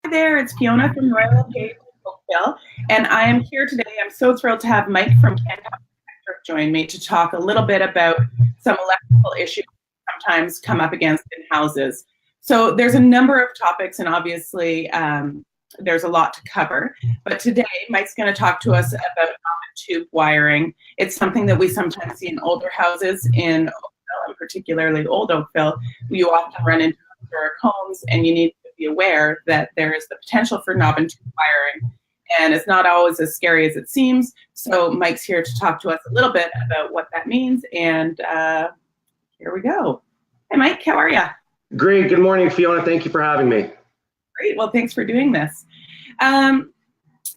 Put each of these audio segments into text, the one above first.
there, it's Fiona from Royal LePage Oakville, and I am here today. I'm so thrilled to have Mike from Canada join me to talk a little bit about some electrical issues that sometimes come up against in houses. So there's a number of topics, and obviously there's a lot to cover. But today, Mike's going to talk to us about tube wiring. It's something that we sometimes see in older houses in Oakville, and particularly Old Oakville. You often run into historic homes, and you need to be aware that there is the potential for knob and tube wiring, and it's not always as scary as it seems. So Mike's here to talk to us a little bit about what that means, and here we go. Hi, Mike. How are you? Great. Good morning, Fiona. Thank you for having me. Great. Well, thanks for doing this.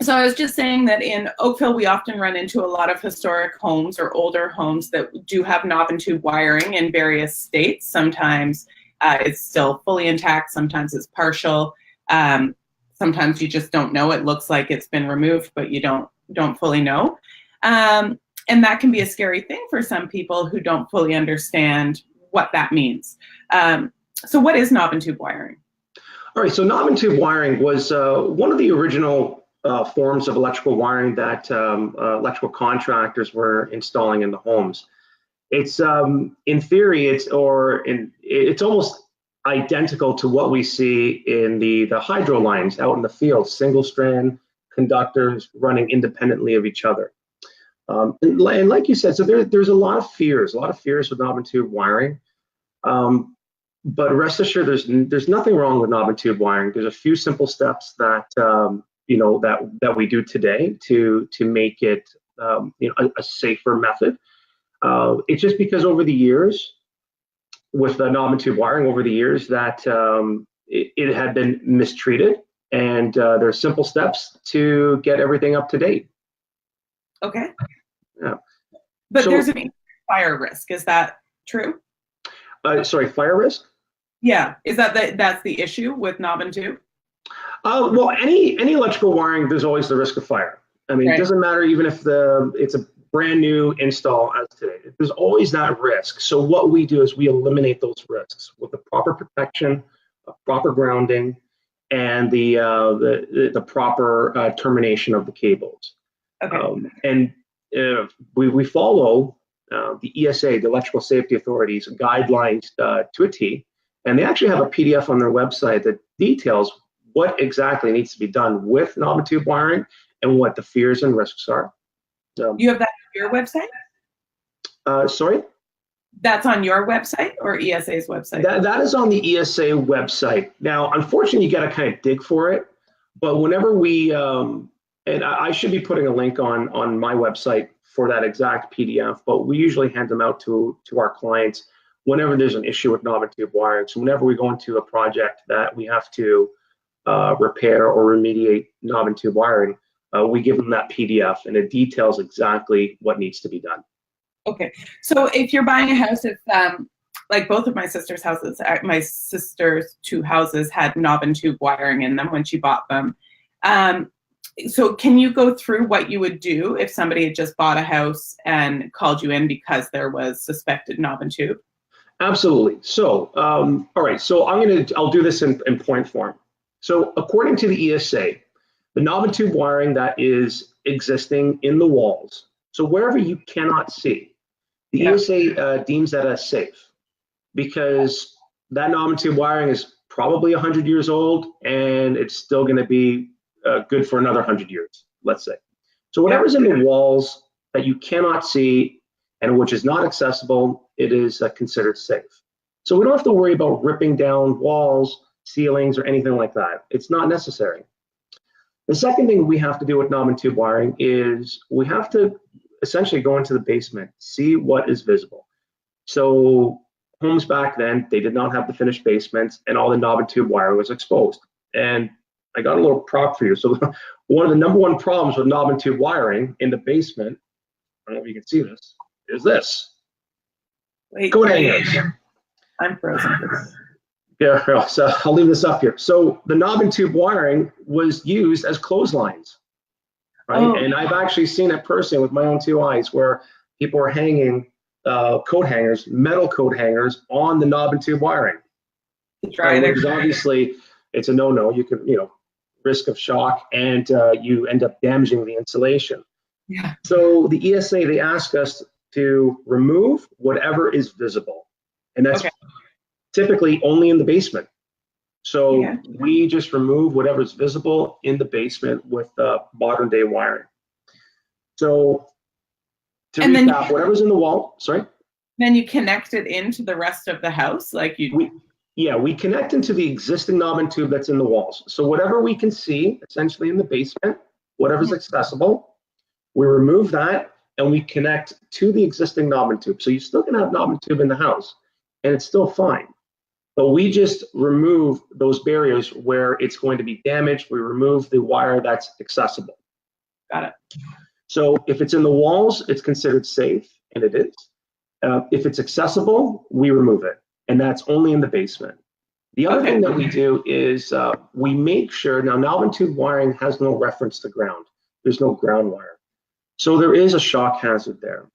So I was just saying that in Oakville, we often run into a lot of historic homes or older homes that do have knob and tube wiring in various states. Sometimes it's still fully intact. Sometimes it's partial. Sometimes you just don't know. It looks like it's been removed, but you don't fully know. And that can be a scary thing for some people who don't fully understand what that means. So what is knob and tube wiring? All right, so knob and tube wiring was one of the original forms of electrical wiring that electrical contractors were installing in the homes. It's in theory, it's almost identical to what we see in the hydro lines out in the field, single strand conductors running independently of each other. And like you said, so there's a lot of fears with knob and tube wiring. But rest assured, there's nothing wrong with knob and tube wiring. There's a few simple steps that that we do today to make it a safer method. It's just because over the years, with the knob and tube wiring over the years, that it had been mistreated, and there are simple steps to get everything up to date. Okay. Yeah. But there's a fire risk. Is that true? Sorry, fire risk? Yeah. Is that's the issue with knob and tube? Well, any electrical wiring, there's always the risk of fire. I mean, It doesn't matter even if it's a brand new install as today. There's always that risk. So what we do is we eliminate those risks with the proper protection, proper grounding, and the proper termination of the cables. Okay. And we follow the ESA, the Electrical Safety Authority's guidelines to a T, and they actually have a PDF on their website that details what exactly needs to be done with knob and tube wiring and what the fears and risks are. You have that on your website? Sorry? That's on your website or ESA's website? That is on the ESA website. Now, unfortunately, you got to kind of dig for it, but whenever we, and I should be putting a link on my website for that exact PDF, but we usually hand them out to our clients whenever there's an issue with knob and tube wiring. So whenever we go into a project that we have to repair or remediate knob and tube wiring, we give them that PDF, and it details exactly what needs to be done. Okay, so if you're buying a house, if like both of my sister's two houses had knob and tube wiring in them when she bought them. So can you go through what you would do if somebody had just bought a house and called you in because there was suspected knob and tube? Absolutely. So, all right. So I'll do this in point form. So according to the ESA, the knob and tube wiring that is existing in the walls, so wherever you cannot see, the ESA deems that as safe, because that knob and tube wiring is probably 100 years old, and it's still going to be good for another 100 years, let's say. So whatever's in the walls that you cannot see and which is not accessible, it is considered safe. So we don't have to worry about ripping down walls, ceilings, or anything like that. It's not necessary. The second thing we have to do with knob and tube wiring is we have to essentially go into the basement, see what is visible. So homes back then, they did not have the finished basements, and all the knob and tube wiring was exposed. And I got a little prop for you. So one of the number one problems with knob and tube wiring in the basement, I don't know if you can see this, is this. Wait, coat hangers. I'm frozen. Yeah, so I'll leave this up here. So the knob and tube wiring was used as clotheslines, right? Oh. And I've actually seen it personally with my own two eyes, where people are hanging coat hangers, metal coat hangers, on the knob and tube wiring. Right. Because obviously it's a no-no. You can, risk of shock, and you end up damaging the insulation. Yeah. So the ESA, they ask us to remove whatever is visible, and that's typically only in the basement. So we just remove whatever's visible in the basement with modern day wiring. So to recap, whatever's in the wall, sorry? Then you connect it into the rest of the house, like you. We connect into the existing knob and tube that's in the walls. So whatever we can see, essentially in the basement, whatever's accessible, we remove that and we connect to the existing knob and tube. So you still can have knob and tube in the house, and it's still fine. But we just remove those barriers where it's going to be damaged. We remove the wire that's accessible. Got it. So if it's in the walls, it's considered safe, and it is. If it's accessible, we remove it, and that's only in the basement. The other thing that we do is we make sure, now knob and tube wiring has no reference to ground. There's no ground wire. So there is a shock hazard there.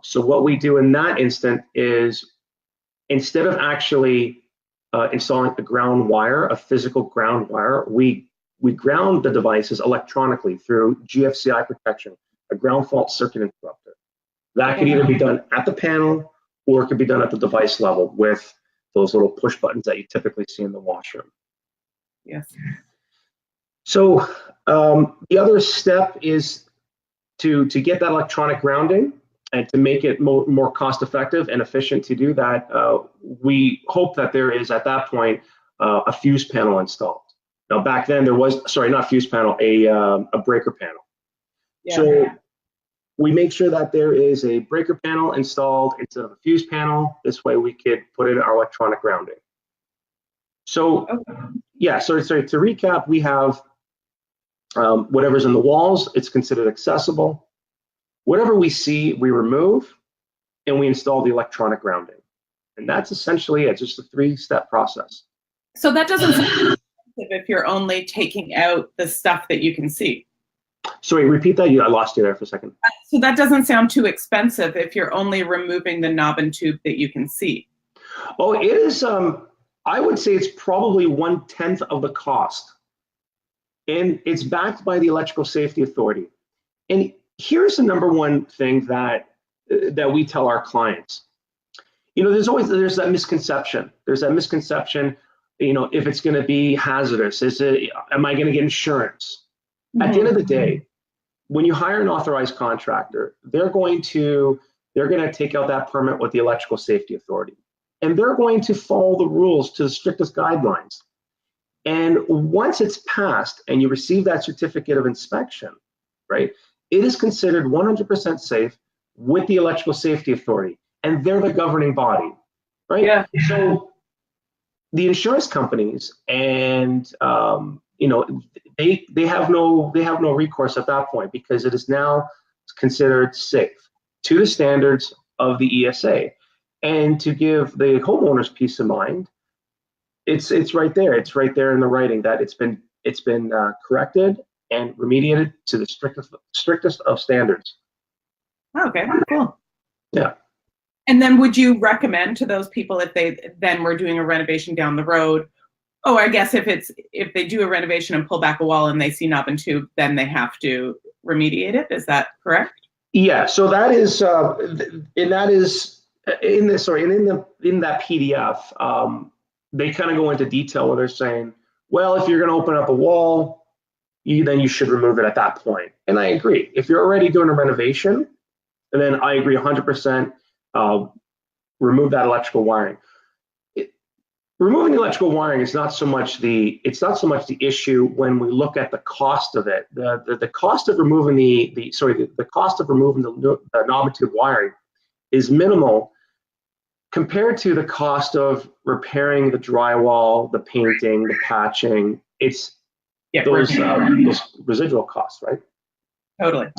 So what we do in that instant is, instead of actually installing a ground wire, a physical ground wire, we ground the devices electronically through GFCI protection, a ground fault circuit interrupter. That could either be done at the panel, or it could be done at the device level with those little push buttons that you typically see in the washroom. Yes. So the other step is to get that electronic grounding, and to make it more cost effective and efficient to do that, we hope that there is at that point a fuse panel installed. Now back then there was, sorry, not fuse panel, a breaker panel. Yeah. So we make sure that there is a breaker panel installed instead of a fuse panel. This way we could put in our electronic grounding. So yeah, sorry, to recap, we have whatever's in the walls, it's considered accessible. Whatever we see, we remove, and we install the electronic grounding. And that's essentially it, just a 3-step process. So that doesn't sound expensive if you're only taking out the stuff that you can see. Sorry, repeat that. I lost you there for a second. So that doesn't sound too expensive if you're only removing the knob and tube that you can see. Oh, it is, I would say it's probably 1/10 of the cost. And it's backed by the Electrical Safety Authority. And here's the number one thing that we tell our clients. You know, there's that misconception. There's that misconception, you know, if it's going to be hazardous, am I going to get insurance? At the end of the day, when you hire an authorized contractor, they're going to take out that permit with the Electrical Safety Authority, and they're going to follow the rules to the strictest guidelines. And once it's passed and you receive that certificate of inspection, right, it is considered 100% safe with the Electrical Safety Authority, and they're the governing body, right? Yeah. So the insurance companies and you know, they have no recourse at that point, because it is now considered safe to the standards of the ESA. And to give the homeowners peace of mind, it's right there. It's right there in the writing that it's been corrected and remediated to the strictest of standards. Okay, cool. Yeah. And then would you recommend to those people, if they then were doing a renovation down the road, I guess if they do a renovation and pull back a wall and they see knob and tube, then they have to remediate it. Is that correct? Yeah. So that is, in that PDF, they kind of go into detail where they're saying, well, if you're going to open up a wall, then you should remove it at that point. And I agree. If you're already doing a renovation, then I agree 100%. Remove that electrical wiring. Removing the electrical wiring is not so much the issue when we look at the cost of it. The cost of removing the knob and tube wiring is minimal compared to the cost of repairing the drywall, the painting, the patching. It's those residual costs, right? Totally.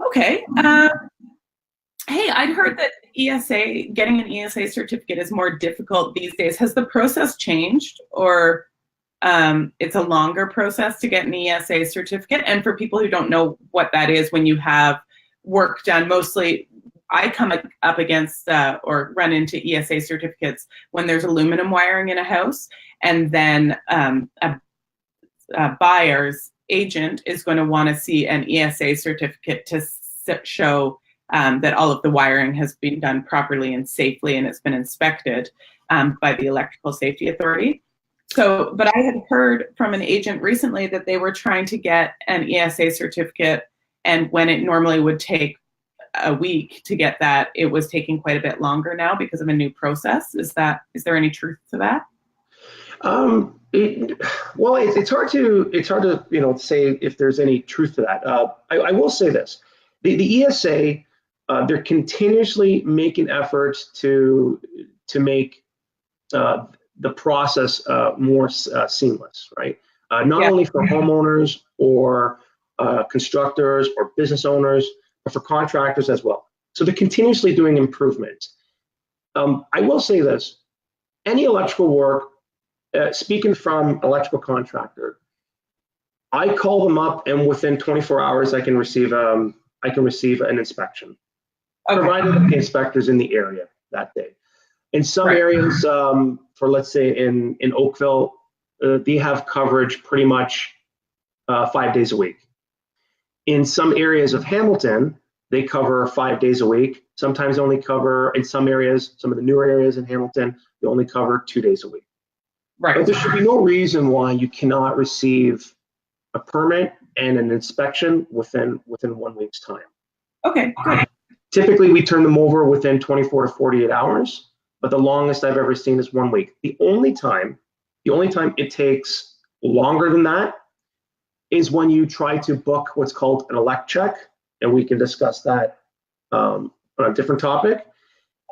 Okay. Hey, I'd heard that getting an ESA certificate is more difficult these days. Has the process changed, or it's a longer process to get an ESA certificate? And for people who don't know what that is, when you have work done, mostly I come up against or run into ESA certificates when there's aluminum wiring in a house, and then a buyer's agent is going to want to see an ESA certificate to show that all of the wiring has been done properly and safely and it's been inspected by the Electrical Safety Authority. So, but I had heard from an agent recently that they were trying to get an ESA certificate, and when it normally would take a week to get that, it was taking quite a bit longer now because of a new process. Is there any truth to that? It's hard to say if there's any truth to that. I will say this: the ESA, they're continuously making efforts to make the process more seamless, right? Not only for homeowners or constructors or business owners, but for contractors as well. So they're continuously doing improvements. I will say this: any electrical work, speaking from electrical contractor, I call them up, and within 24 hours, I can receive an inspection, provided that the inspector's in the area that day. In some areas, for let's say in Oakville, they have coverage pretty much 5 days a week. In some areas of Hamilton, they cover 5 days a week. Sometimes they only cover, in some areas, some of the newer areas in Hamilton, they only cover 2 days a week. Right. But there should be no reason why you cannot receive a permit and an inspection within 1 week's time. Okay, good. Typically, we turn them over within 24 to 48 hours, but the longest I've ever seen is 1 week. The only time it takes longer than that is when you try to book what's called an elect check, and we can discuss that on a different topic.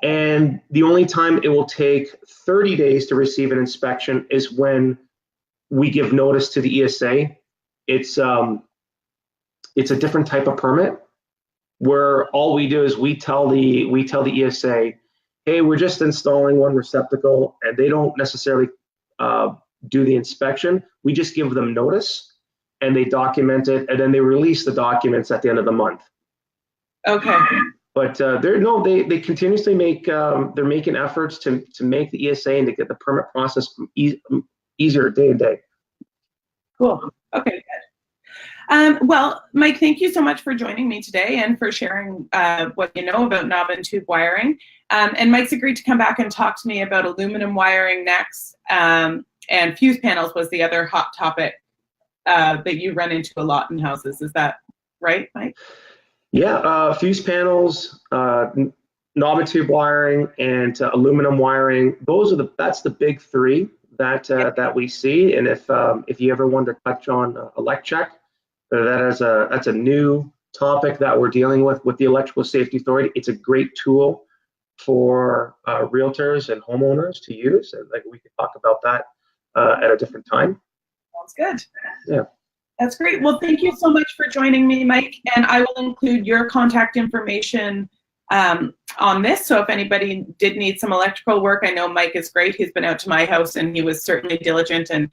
And the only time it will take 30 days to receive an inspection is when we give notice to the ESA. It's a different type of permit where all we do is we tell the ESA, hey, we're just installing one receptacle, and they don't necessarily do the inspection. We just give them notice, and they document it, and then they release the documents at the end of the month. Okay. But they continuously they're making efforts to make the ESA and to get the permit process easier day to day. Cool. Okay, good. Well, Mike, thank you so much for joining me today and for sharing what you know about knob and tube wiring. And Mike's agreed to come back and talk to me about aluminum wiring next. And fuse panels was the other hot topic that you run into a lot in houses. Is that right, Mike? Yeah, fuse panels, knob and tube wiring, and aluminum wiring. That's the big three that we see. And if you ever want to touch on elect check, that's a new topic that we're dealing with the Electrical Safety Authority. It's a great tool for realtors and homeowners to use, and we can talk about that at a different time. Sounds good. Yeah. That's great. Well, thank you so much for joining me, Mike. And I will include your contact information on this. So if anybody did need some electrical work, I know Mike is great. He's been out to my house and he was certainly diligent. And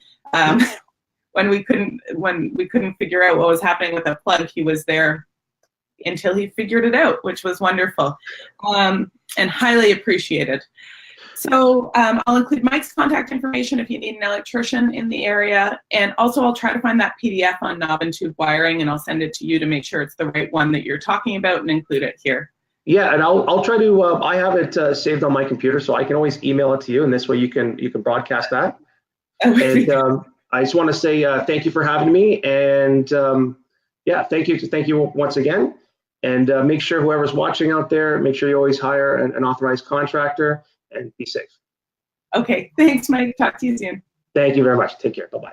when we couldn't figure out what was happening with a plug, he was there until he figured it out, which was wonderful and highly appreciated. So I'll include Mike's contact information if you need an electrician in the area. And also I'll try to find that PDF on knob and tube wiring, and I'll send it to you to make sure it's the right one that you're talking about and include it here. Yeah, and I'll try to, I have it saved on my computer, so I can always email it to you, and this way you can broadcast that. And I just want to say thank you for having me, and yeah, thank you once again. And make sure whoever's watching out there, make sure you always hire an authorized contractor. And be safe. Okay, thanks, Mike. Talk to you soon. Thank you very much. Take care. Bye-bye.